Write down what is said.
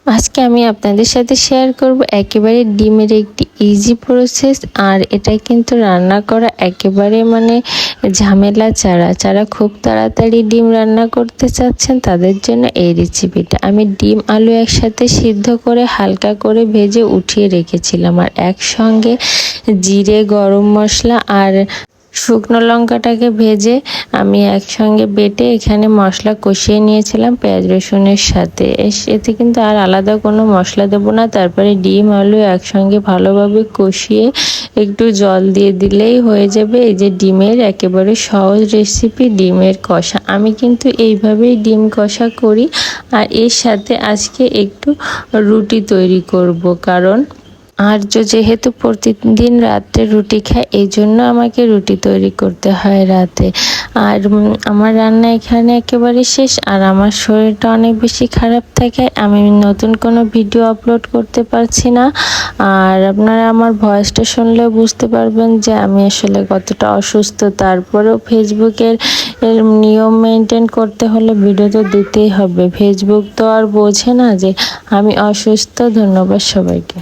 আজকে আমি আপনাদের সাথে শেয়ার করব একেবারে ডিমের একটি ইজি প্রসেস। আর এটা কিন্তু রান্না করা একেবারে ঝামেলা ছাড়া। যারা খুব তাড়াতাড়ি ডিম রান্না করতে চাচ্ছেন তাদের জন্য এই রেসিপিটা। আমি ডিম আলু একসাথে সিদ্ধ করে হালকা করে ভেজে উঠিয়ে রেখেছিলাম, আর একসঙ্গে জিরে, গরম মশলা আর শুকনো লঙ্কাটাকে ভেজে আমি একসঙ্গে বেটে এখানে মশলা কষিয়ে নিয়েছিলাম পেঁয়াজ রসুনের সাথে। এতে কিন্তু আর আলাদা কোনো মশলা দেবো না। তারপরে ডিম আলু একসঙ্গে ভালোভাবে কষিয়ে একটু জল দিয়ে দিলেই হয়ে যাবে এই যে ডিমের একেবারে সহজ রেসিপি, ডিমের কষা। আমি কিন্তু এইভাবেই ডিম কষা করি। আর এর সাথে আজকে একটু রুটি তৈরি করব, কারণ আর্য যেহেতু প্রতিদিন রাত্রে রুটি খায়, এই জন্য আমাকে রুটি তৈরি করতে হয় রাতে। আর আমার রান্না এখানে একেবারে শেষ। আর আমার শরীরটা অনেক বেশি খারাপ থাকে, আমি নতুন কোনো ভিডিও আপলোড করতে পারছি না। আর আপনারা আমার ভয়েসটা শুনলেও বুঝতে পারবেন যে আমি আসলে কতটা অসুস্থ। তারপরেও ফেসবুকের নিয়ম মেনটেন করতে হলে ভিডিও তো দিতেই হবে। ফেসবুক তো আর বোঝে না যে আমি অসুস্থ। ধন্যবাদ সবাইকে।